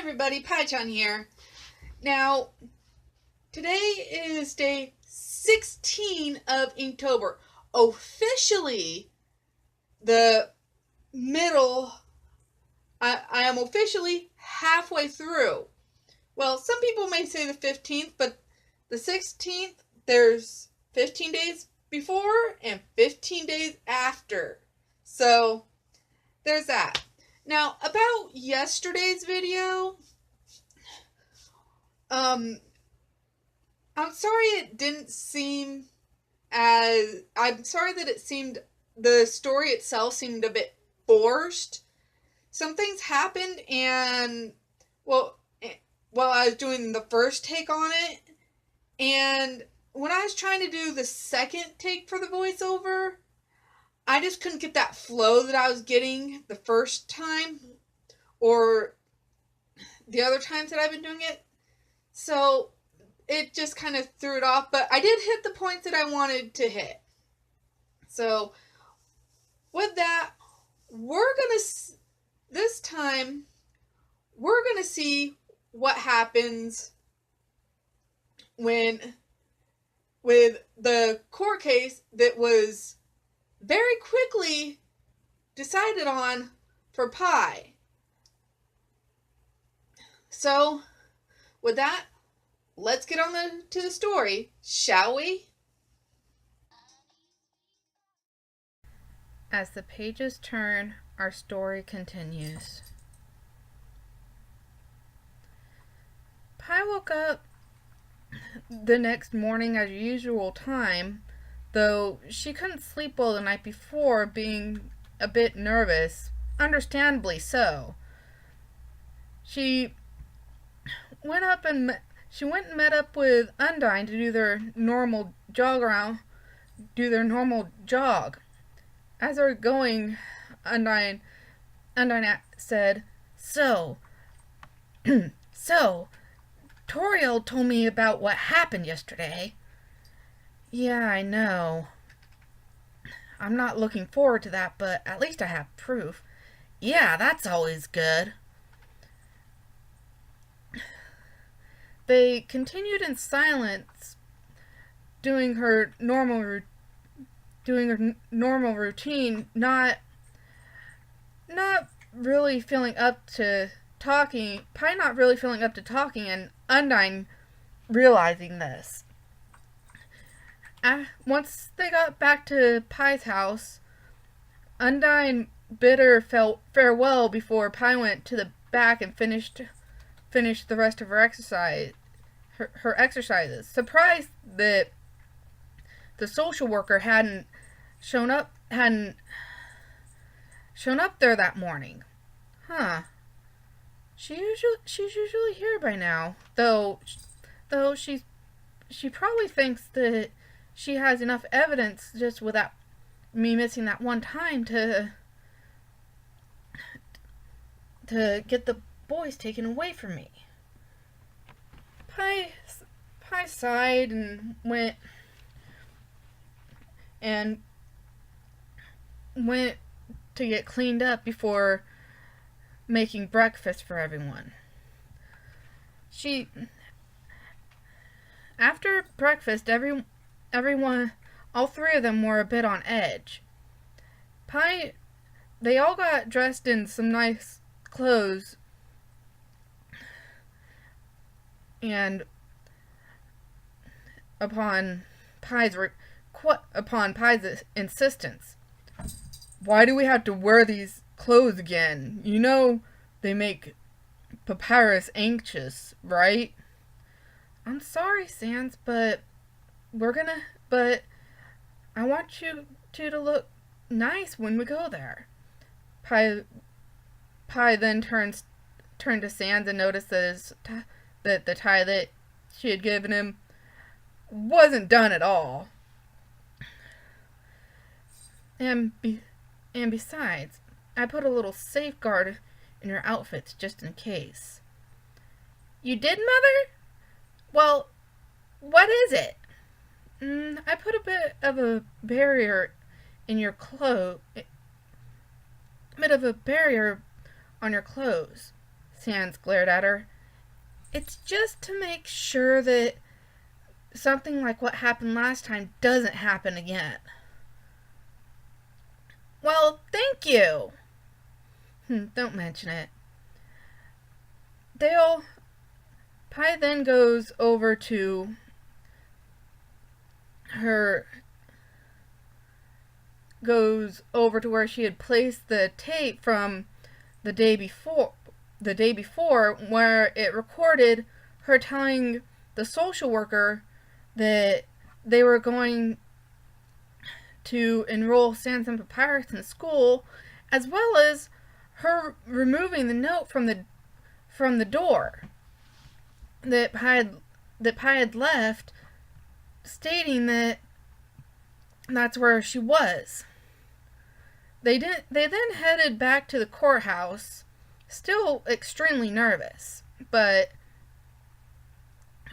everybody, Pai-chan here. Now, today is day 16 of Inktober. Officially, the middle, I am officially halfway through. Well, some people may say the 15th, but the 16th, there's 15 days before and 15 days after. So, there's that. Now, about yesterday's video, I'm sorry it didn't seem I'm sorry that the story itself seemed a bit forced. Some things happened and, while I was doing the first take on it, and when I was trying to do the second take for the voiceover, I just couldn't get that flow that I was getting the first time or the other times that I've been doing it. So it just kind of threw it off, but I did hit the points that I wanted to hit. So with that, this time, we're going to see what happens with the court case that was very quickly decided on for Pai. So, with that, let's get on to the story, shall we? As the pages turn, our story continues. Pai woke up the next morning at usual time, though she couldn't sleep well the night before, being a bit nervous, understandably so. She went and met up with Undine to do their normal jog. As they were going, Undine said, So, Toriel told me about what happened yesterday. Yeah, I know. I'm not looking forward to that, but at least I have proof. Yeah, that's always good. They continued in silence, doing her normal routine, not really feeling up to talking. Pai not really feeling up to talking, and Undine realizing this. Once they got back to Pai's house, Undine bid her farewell before Pai went to the back and finished the rest of her exercises. Surprised that the social worker hadn't shown up there that morning. Huh. She's usually here by now, though she probably thinks that she has enough evidence just without me missing that one time to get the boys taken away from me. Pai sighed and went to get cleaned up before making breakfast for everyone. After breakfast, everyone, all three of them were a bit on edge. They all got dressed in some nice clothes, and upon Pai's insistence, why do we have to wear these clothes again? You know they make Papyrus anxious, right? I'm sorry, Sans, but I want you to look nice when we go there. Pai then turned to Sans and noticed that the tie that she had given him wasn't done at all. And besides, I put a little safeguard in your outfits just in case. You did, Mother? Well, what is it? I put a bit of a barrier in your clothes. A bit of a barrier on your clothes. Sans glared at her. It's just to make sure that something like what happened last time doesn't happen again. Well, thank you. Don't mention it. Pai then goes over to where she had placed the tape from the day before, where it recorded her telling the social worker that they were going to enroll Sans and Papyrus in school, as well as her removing the note from the door that Pai had left, stating that that's where she was. They then headed back to the courthouse, still extremely nervous, but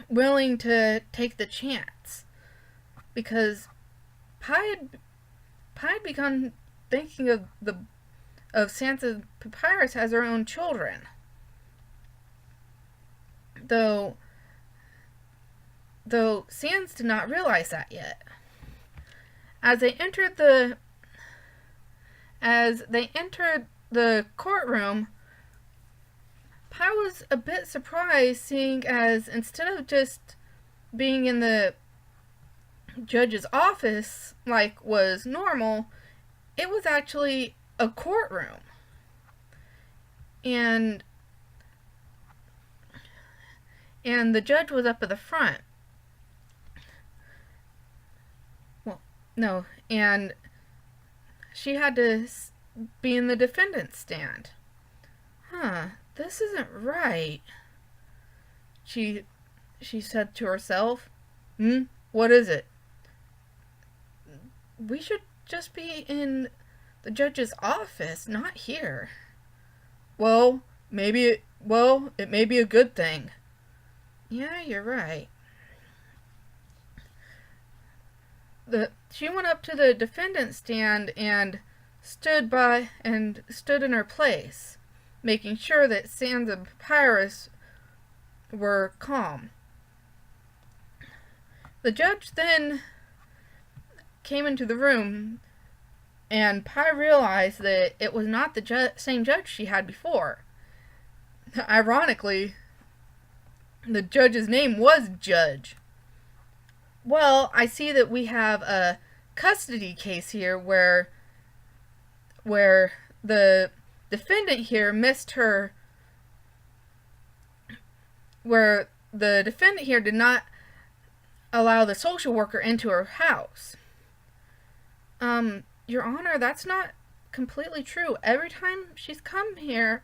willing to take the chance, because Pai had begun thinking of Sansa Papyrus as her own children, though Sans did not realize that yet. As they entered the courtroom, Pai was a bit surprised, seeing as instead of just being in the judge's office like was normal, it was actually a courtroom. And the judge was up at the front. Well, no, and she had to be in the defendant's stand. This isn't right, she said to herself. What is it? We should just be in the judge's office, not here. Well, it may be a good thing. Yeah, you're right. She went up to the defendant's stand and stood in her place, making sure that Sans and Papyrus were calm. The judge then came into the room, and Pai realized that it was not the same judge she had before. Ironically, the judge's name was Judge. Well, I see that we have a custody case here where the defendant here did not allow the social worker into her house. Your Honor, that's not completely true. Every time she's come to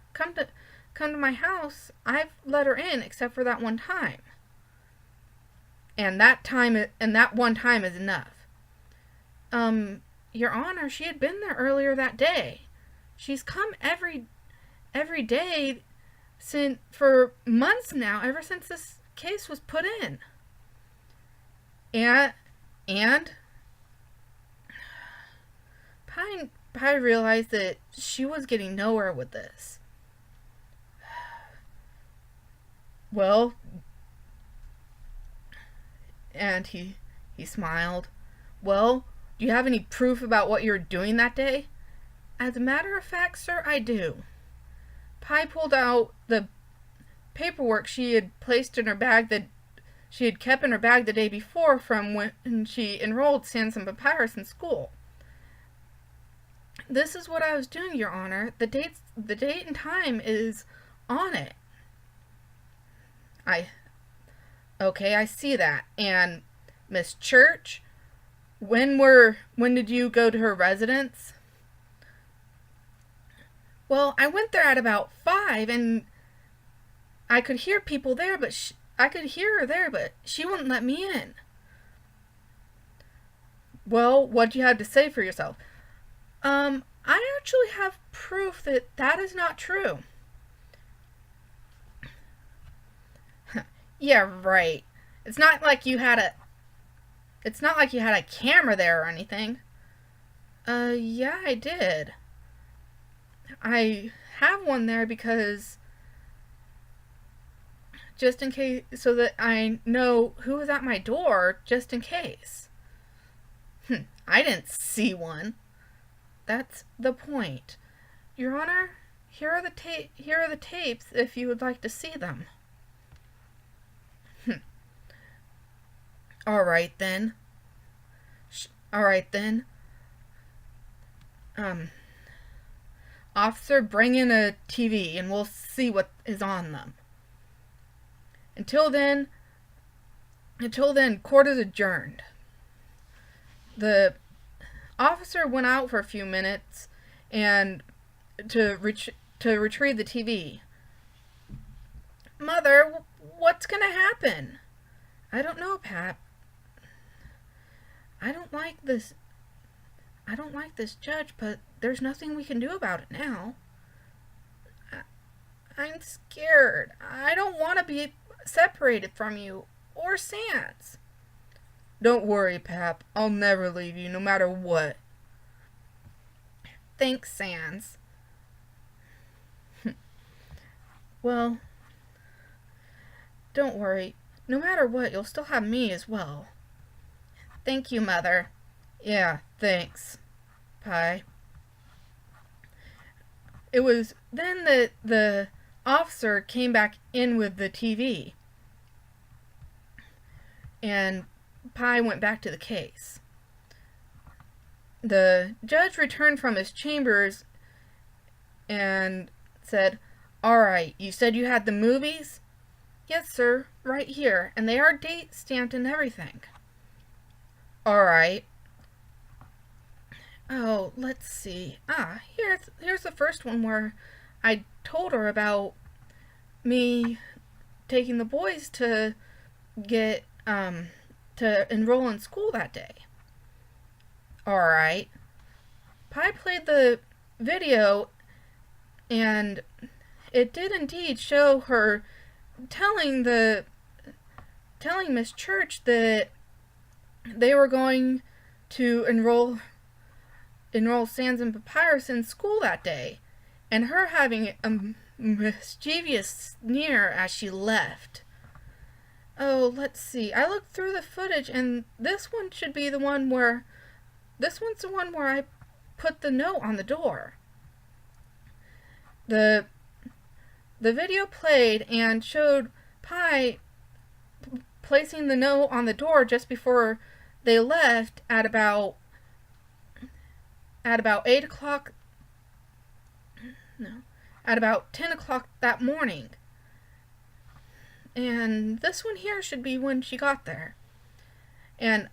my house, I've let her in, except for that one time. And that one time is enough. Your Honor, she had been there earlier that day. She's come every day for months now, ever since this case was put in. And Pai realized that she was getting nowhere with this. Well, and he smiled. Well, do you have any proof about what you were doing that day? As a matter of fact, sir, I do. Pai pulled out the paperwork she had placed in her bag that she had kept in her bag the day before from when she enrolled Sans and Papyrus in school. This is what I was doing, Your Honor. The date and time is on it. Okay, I see that. And Miss Church, when did you go to her residence? Well, I went there at about 5, and I could hear people there, but I could hear her there, but she wouldn't let me in. Well, what do you have to say for yourself? I actually have proof that is not true. Yeah, right. It's not like you had a camera there or anything. Yeah, I did. I have one there because just in case, so that I know who is at my door, just in case. I didn't see one. That's the point. Your Honor, here are the tapes if you would like to see them. All right then. Officer, bring in a TV and we'll see what is on them. Until then, court is adjourned. The officer went out for a few minutes and to retrieve the TV. Mother, what's gonna happen? I don't know, Pap. I don't like this judge, but there's nothing we can do about it now. I'm scared. I don't want to be separated from you or Sans. Don't worry, Pap. I'll never leave you, no matter what. Thanks, Sans. Well, don't worry. No matter what, you'll still have me as well. Thank you, Mother. Yeah, thanks, Pai. It was then that the officer came back in with the TV. And Pai went back to the case. The judge returned from his chambers and said, "All right, you said you had the movies?" "Yes, sir, right here, and they are date stamped and everything." "All right." Oh, let's see. Here's the first one where I told her about me taking the boys to get to enroll in school that day. All right. Pai played the video, and it did indeed show her telling Miss Church that they were going to enroll Sans and Papyrus in school that day, and her having a mischievous sneer as she left. Oh, let's see. I looked through the footage, and this one should be the one where... This one's the one where I put the note on the door. The video played and showed Pai placing the note on the door just before they left at about 8 o'clock. No, at about 10 o'clock that morning. And this one here should be when she got there. And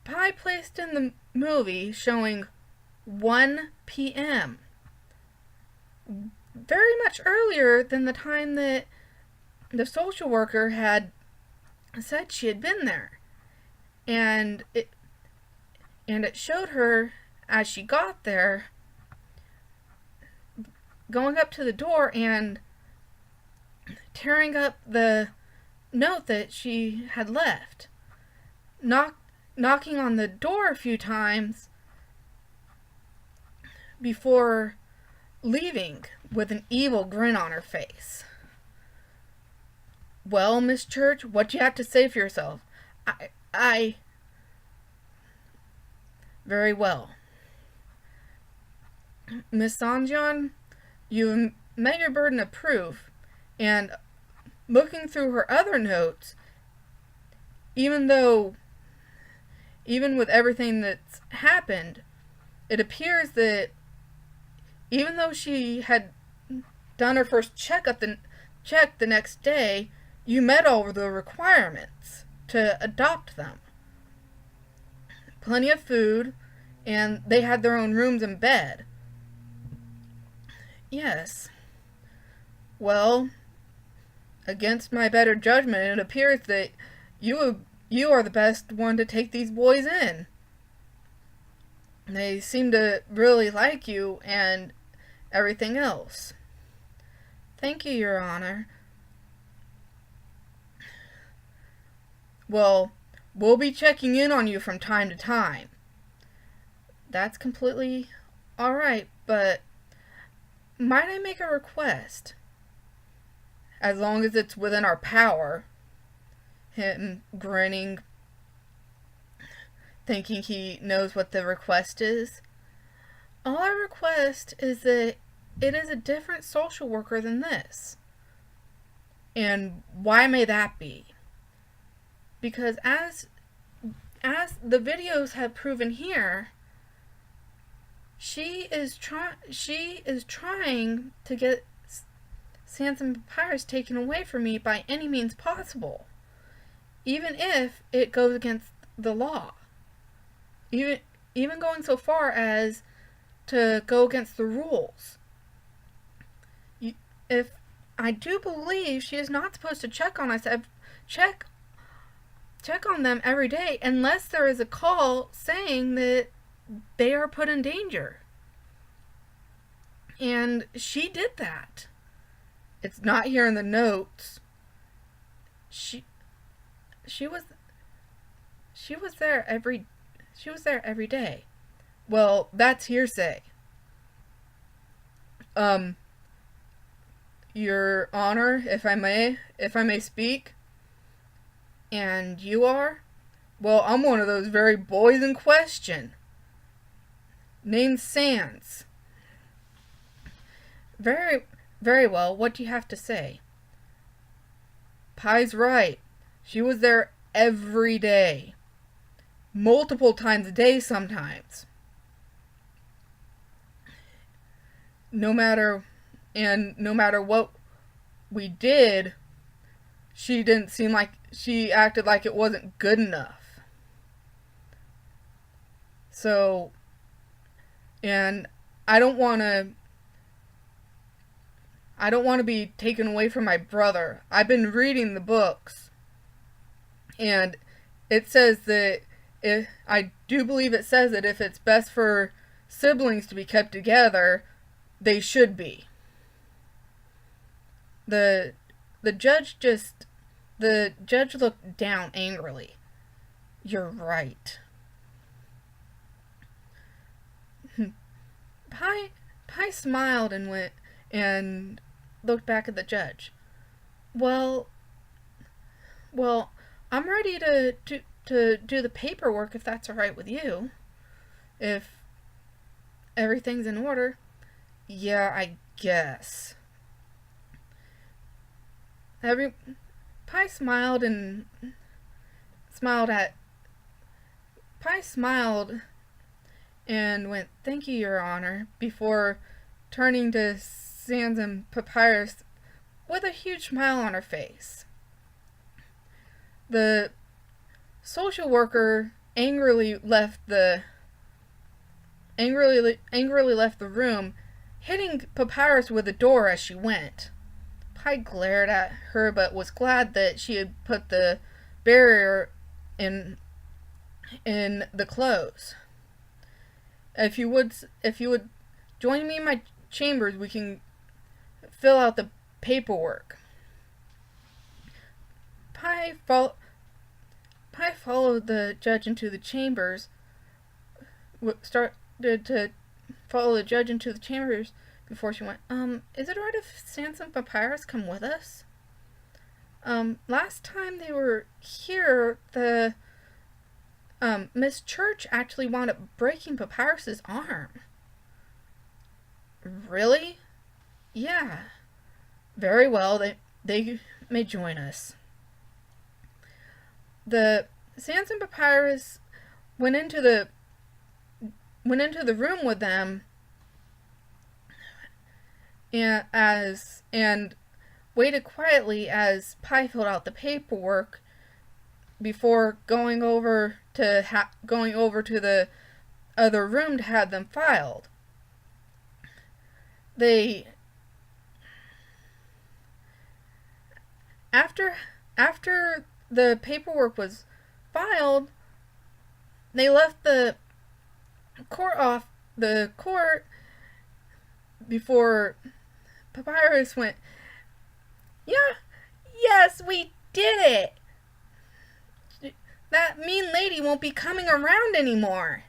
Pai placed in the movie showing 1 p.m. Very much earlier than the time that the social worker had said she had been there. And it showed her as she got there going up to the door and tearing up the note that she had left, knocking on the door a few times before leaving with an evil grin on her face. Well, Miss Church, what do you have to say for yourself? I... Very well. Miss Sanjian, you met your burden of proof, and looking through her other notes, even with everything that's happened, it appears that even though she had done her first check the next day, you met all the requirements to adopt them. Plenty of food, and they had their own rooms and bed. Yes. Well, against my better judgment, it appears that you are the best one to take these boys in. They seem to really like you and everything else. Thank you, Your Honor. Well, we'll be checking in on you from time to time. That's completely alright, but might I make a request? as long as it's within our power. Him grinning, thinking he knows what the request is. All I request is that it is a different social worker than this. And why may that be? Because as the videos have proven here, she is trying to get Sans and Papyrus taken away from me by any means possible, even if it goes against the law. Even going so far as to go against the rules. If I do believe she is not supposed to check on us, check on them every day unless there is a call saying that they are put in danger. And she did that. It's not here in the notes. She was there every day. Well, that's hearsay. Your Honor, if I may speak, and you are? Well, I'm one of those very boys in question. Named Sans. Very, very well. What do you have to say? Pai's right. She was there every day. Multiple times a day sometimes. No matter what we did, she didn't seem like she acted like it wasn't good enough. So, and I don't want to be taken away from my brother. I've been reading the books, and it says that I do believe it says that if it's best for siblings to be kept together, they should be. The judge looked down angrily. You're right. Pai smiled and looked back at the judge. Well, I'm ready to do the paperwork if that's all right with you. If everything's in order. Yeah, I guess. Pai smiled and went, "Thank you, Your Honor," before turning to Sans and Papyrus with a huge smile on her face. The social worker angrily left the room, hitting Papyrus with the door as she went. Pai glared at her, but was glad that she had put the barrier in the clothes. If you would join me in my chambers, we can fill out the paperwork. Pai followed the judge into the chambers. Started to follow the judge into the chambers before she went. Is it alright if Sans and Papyrus come with us? Last time they were here, the Miss Church actually wound up breaking Papyrus's arm. Really? Yeah. Very well, they may join us. The Sans and Papyrus went into the room with them and waited quietly as Pai filled out the paperwork before going over to the other room to have them filed. After the paperwork was filed, they left the court before Papyrus went, yes, we did it. That mean lady won't be coming around anymore.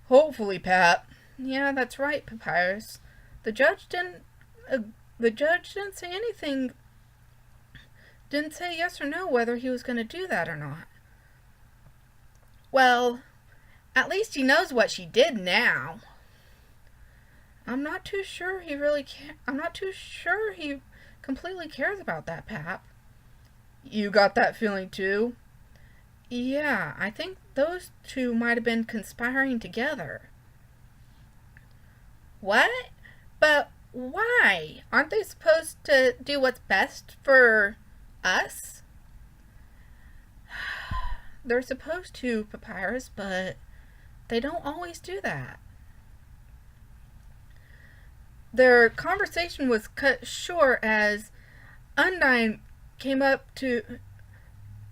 Hopefully, Pap. Yeah, that's right, Papyrus. The judge didn't say anything didn't say yes or no whether he was going to do that or not. Well, at least he knows what she did now. I'm not too sure he really I'm not too sure he completely cares about that, Pap. You got that feeling too? Yeah, I think those two might have been conspiring together. What? But why? Aren't they supposed to do what's best for us? They're supposed to, Papyrus, but they don't always do that. Their conversation was cut short as Undine came up to.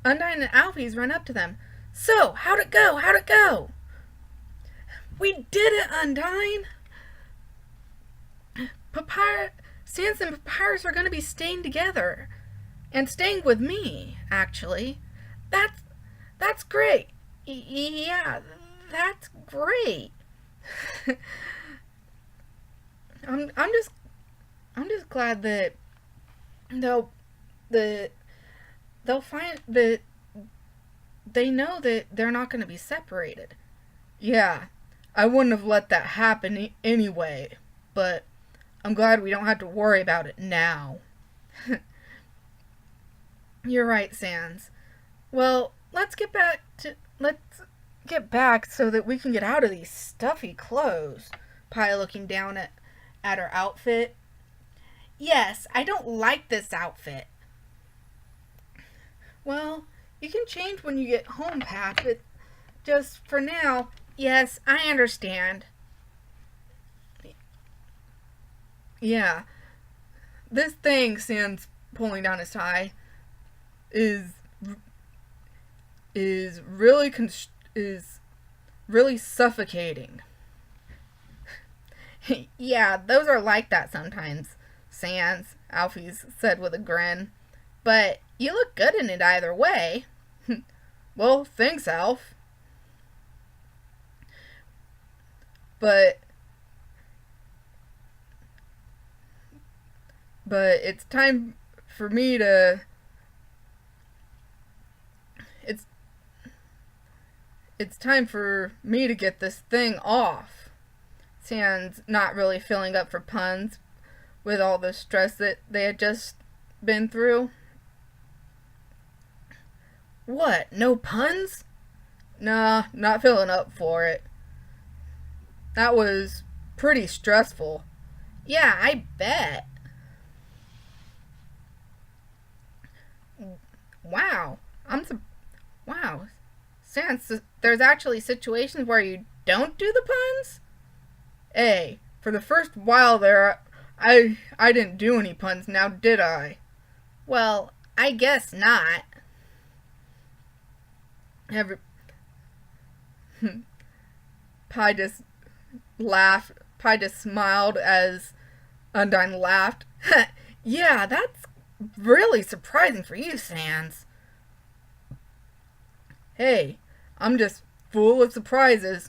Undine and Alphys ran up to them. So, how'd it go? How'd it go? We did it, Undine! Sans and Papyrus are going to be staying together. And staying with me, actually. That's great. Yeah, that's great. I'm just glad that they'll find that they know that they're not going to be separated. Yeah, I wouldn't have let that happen anyway, but I'm glad we don't have to worry about it now. You're right, Sans. Well, let's get back so that we can get out of these stuffy clothes. Pai looking down at her outfit. Yes, I don't like this outfit. Well, you can change when you get home, Pat, but just for now, yes, I understand. Yeah, this thing Sans pulling down his tie is really suffocating. Yeah, those are like that sometimes, Sans, Alphys said with a grin. But you look good in it either way. Well, thanks, Alf. But it's time for me to it's time for me to get this thing off. Sans not really feeling up for puns with all the stress that they had just been through. What? No puns? Nah, not feeling up for it. That was pretty stressful. Yeah, I bet. Wow. Wow. Sans, there's actually situations where you don't do the puns? Hey, for the first while there, I didn't do any puns, now did I? Well, I guess not. Pai just laughed. Pai just smiled as Undine laughed. Yeah, that's really surprising for you, Sans. Hey, I'm just full of surprises.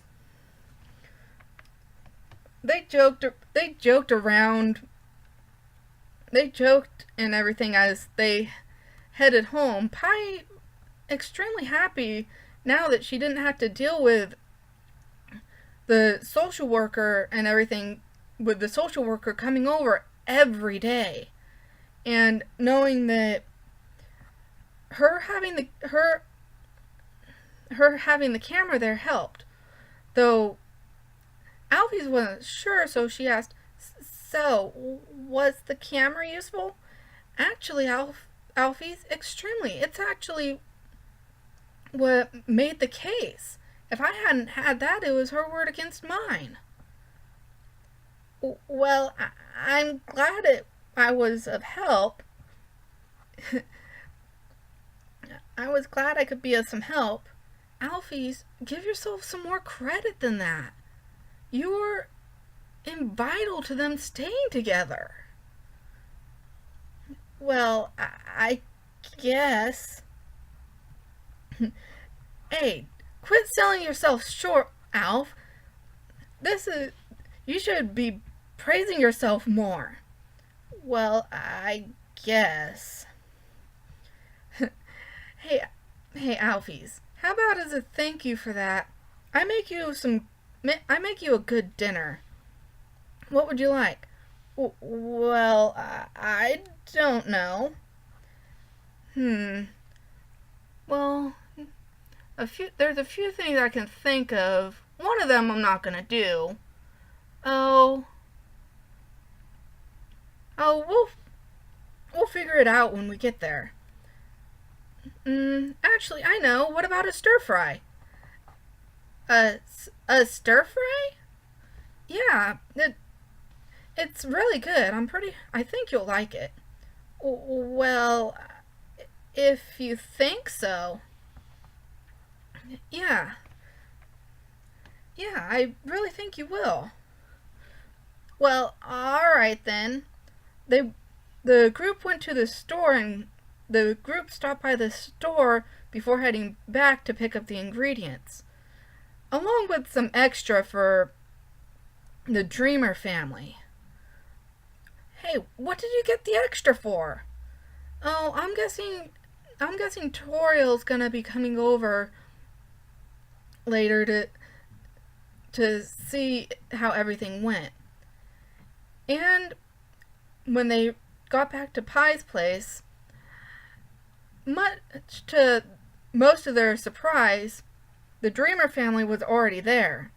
They joked around. They joked and everything as they headed home. Pai extremely happy now that she didn't have to deal with the social worker and everything, with the social worker coming over every day, and knowing that her having the camera there helped. Though Alphys wasn't sure, so she asked, "So, was the camera useful?" Actually, Alphys, extremely. It's actually what made the case. If I hadn't had that, it was her word against mine. Well, I'm glad I was of help. I was glad I could be of some help. Alphys, give yourself some more credit than that. You're vital to them staying together. Well, I guess. Hey, quit selling yourself short, Alf. You should be praising yourself more. Well, I guess. Hey, hey, Alfies. How about as a thank you for that, I make you some. I make you a good dinner. What would you like? Well, I don't know. Hmm. Well, there's a few things I can think of. One of them I'm not gonna do. Oh, we'll figure it out when we get there. Actually, I know. What about a stir fry? A a stir fry? Yeah, it's really good. I think you'll like it. Well, if you think so. Yeah. Yeah, I really think you will. Well, all right then. They the group went to the store and the group stopped by the store before heading back to pick up the ingredients, along with some extra for the Dreamer family. Hey, what did you get the extra for? Oh, I'm guessing Toriel's gonna be coming over later to see how everything went. And when they got back to Pai's place, much to most of their surprise, the Dreamer family was already there.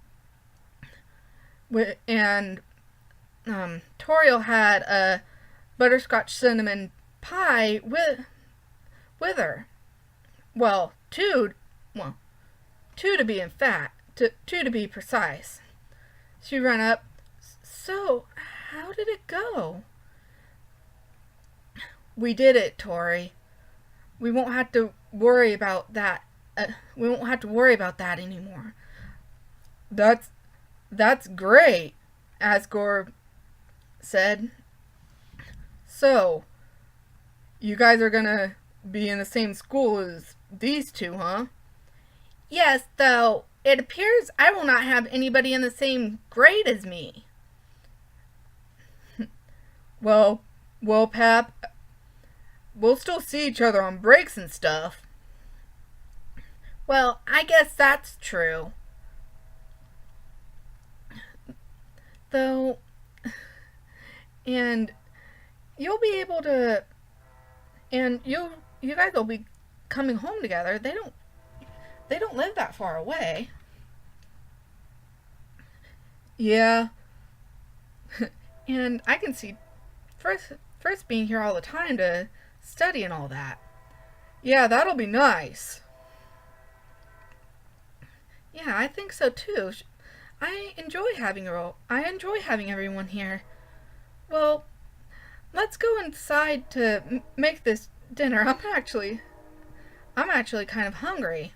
And Toriel had a butterscotch cinnamon pie with her. Well, two to be in fact, two to be precise. She ran up. So, how did it go? We did it, Tori. We won't have to worry about that. We won't have to worry about that anymore. That's that's great, Asgore said. So, you guys are gonna be in the same school as these two, huh? Yes, though it appears I will not have anybody in the same grade as me. Well, Pap, we'll still see each other on breaks and stuff. Well, I guess that's true. Though, and you'll be able to, and you guys will be coming home together. They don't live that far away. Yeah, and I can see first being here all the time to study and all that. Yeah, that'll be nice. Yeah, I think so too. I enjoy having everyone here. Well, let's go inside to make this dinner. I'm actually kind of hungry,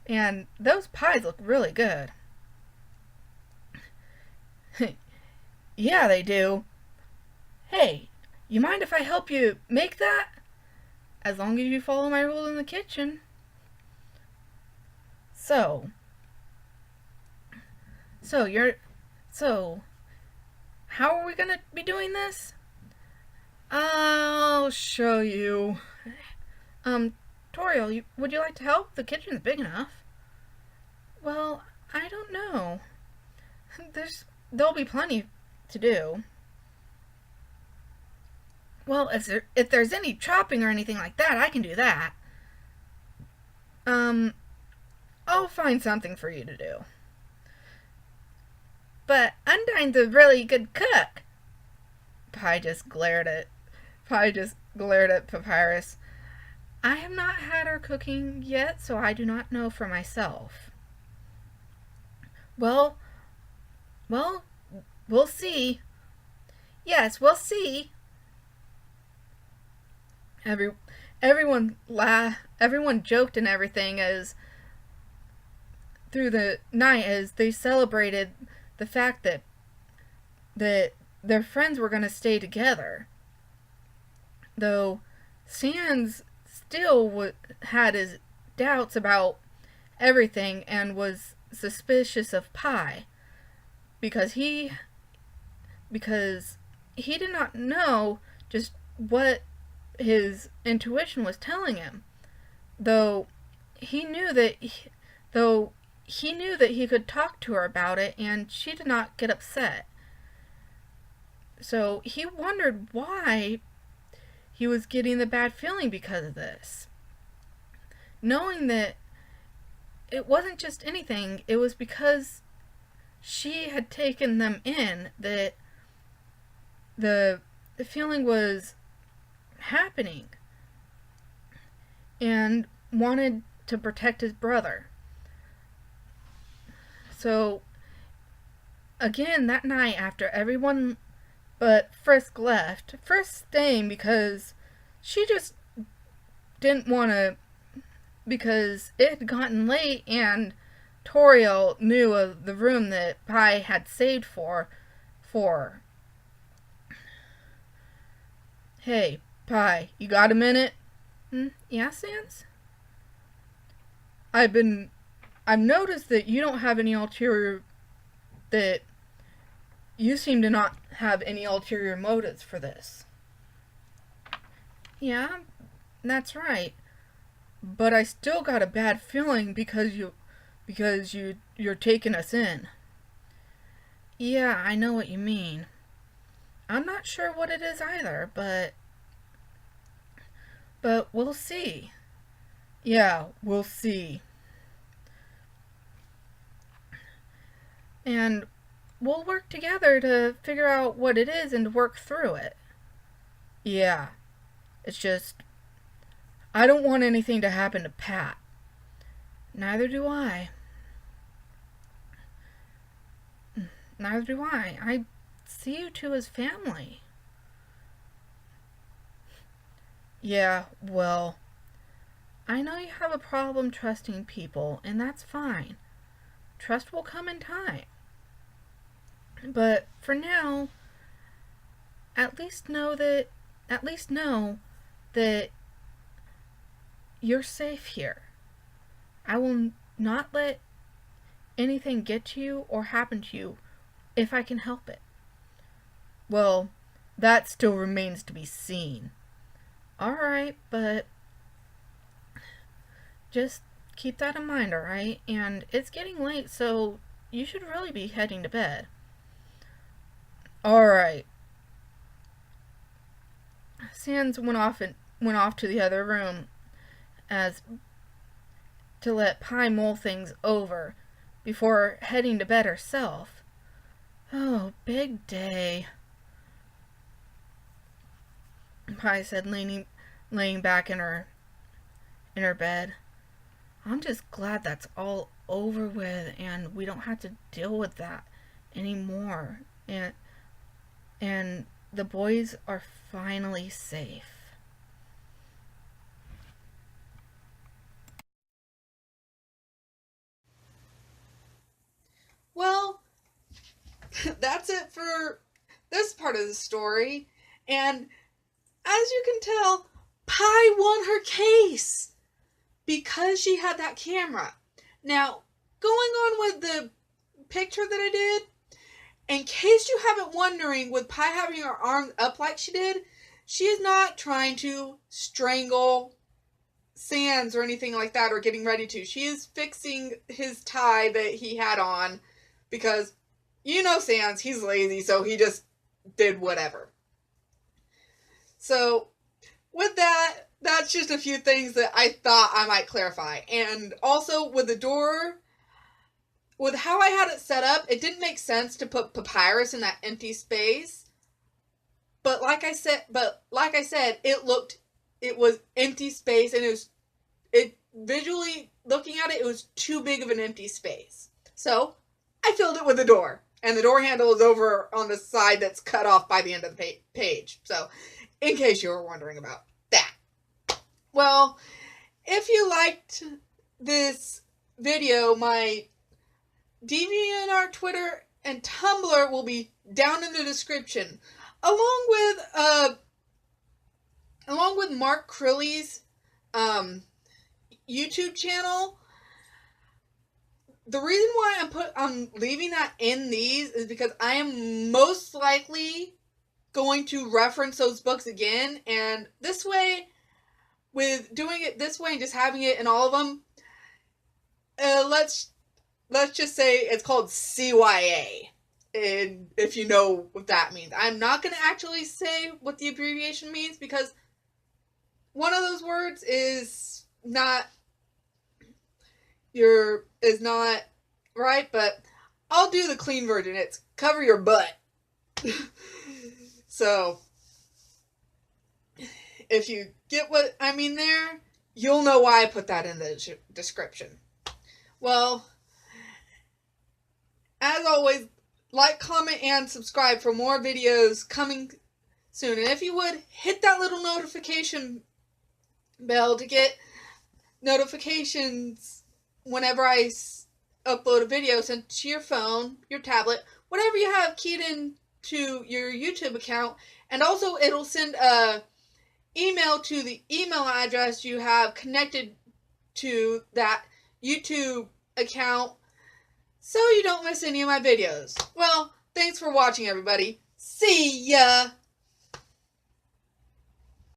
and those pies look really good. Yeah, they do. Hey, you mind if I help you make that? As long as you follow my rule in the kitchen. So, so you're, so how are we gonna be doing this? I'll show you. Toriel, would you like to help? The kitchen's big enough. Well, I don't know. There'll be plenty to do. Well, if there's any chopping or anything like that, I can do that. Um, I'll find something for you to do. But Undine's a really good cook. Pai just glared at Papyrus. I have not had her cooking yet, so I do not know for myself. Well, well, we'll see. Yes, we'll see. Every everyone joked and everything as through the night as they celebrated the fact that their friends were going to stay together. Though Sans still had his doubts about everything and was suspicious of Pai because he did not know just what his intuition was telling him. though he knew that he, though he knew that he could talk to her about it and she did not get upset. So he wondered why he was getting the bad feeling because of this. Knowing that it wasn't just anything, it was because she had taken them in that the feeling was happening and wanted to protect his brother. So again, that night after everyone but Frisk left, Frisk staying because she just didn't want to, because it had gotten late and Toriel knew of the room that Pai had saved for. Hey, Pai, you got a minute? Yeah, Sans? I've noticed that you don't have any ulterior, that you seem to not have any ulterior motives for this. Yeah, that's right. But I still got a bad feeling because you're taking us in. Yeah, I know what you mean. I'm not sure what it is either, but we'll see. Yeah, we'll see. And we'll work together to figure out what it is and to work through it. Yeah, it's just I don't want anything to happen to Pat. Neither do I. Neither do I. I see you two as family. Yeah, well, I know you have a problem trusting people, and that's fine. Trust will come in time. But for now, at least know that you're safe here. I will not let anything get to you or happen to you if I can help it. Well, that still remains to be seen. Alright, but just keep that in mind, alright? And it's getting late, so you should really be heading to bed. Alright. Sans went off to the other room as to let Pai mull things over before heading to bed herself. Oh, big day, Pai said, laying back in her bed. I'm just glad that's all over with and we don't have to deal with that anymore. And the boys are finally safe. Well, that's it for this part of the story. And as you can tell, Pai won her case because she had that camera. Now, going on with the picture that I did, in case you haven't wondering, with Pai having her arms up like she did, she is not trying to strangle Sans or anything like that, or getting ready to. She is fixing his tie that he had on because, you know, Sans, he's lazy, so he just did whatever. So, with that, that's just a few things that I thought I might clarify. And also, with the door, with how I had it set up, it didn't make sense to put Papyrus in that empty space. But like I said, it was empty space, and it visually looking at it, it was too big of an empty space. So I filled it with a door, and the door handle is over on the side that's cut off by the end of the page. So, in case you were wondering about that. Well, if you liked this video, my DeviantArt, Twitter, and Tumblr will be down in the description, along with Mark Crilly's YouTube channel. The reason why I'm leaving that in these is because I am most likely going to reference those books again, and this way with doing it this way and just having it in all of them, let's just say it's called CYA. And if you know what that means, I'm not going to actually say what the abbreviation means because one of those words is not right, but I'll do the clean version. It's cover your butt. So if you get what I mean there, you'll know why I put that in the description. Well, as always, like, comment, and subscribe for more videos coming soon. And if you would, hit that little notification bell to get notifications whenever I upload a video sent to your phone, your tablet, whatever you have keyed into your YouTube account. And also, it'll send a email to the email address you have connected to that YouTube account so you don't miss any of my videos. Well, thanks for watching, everybody. See ya!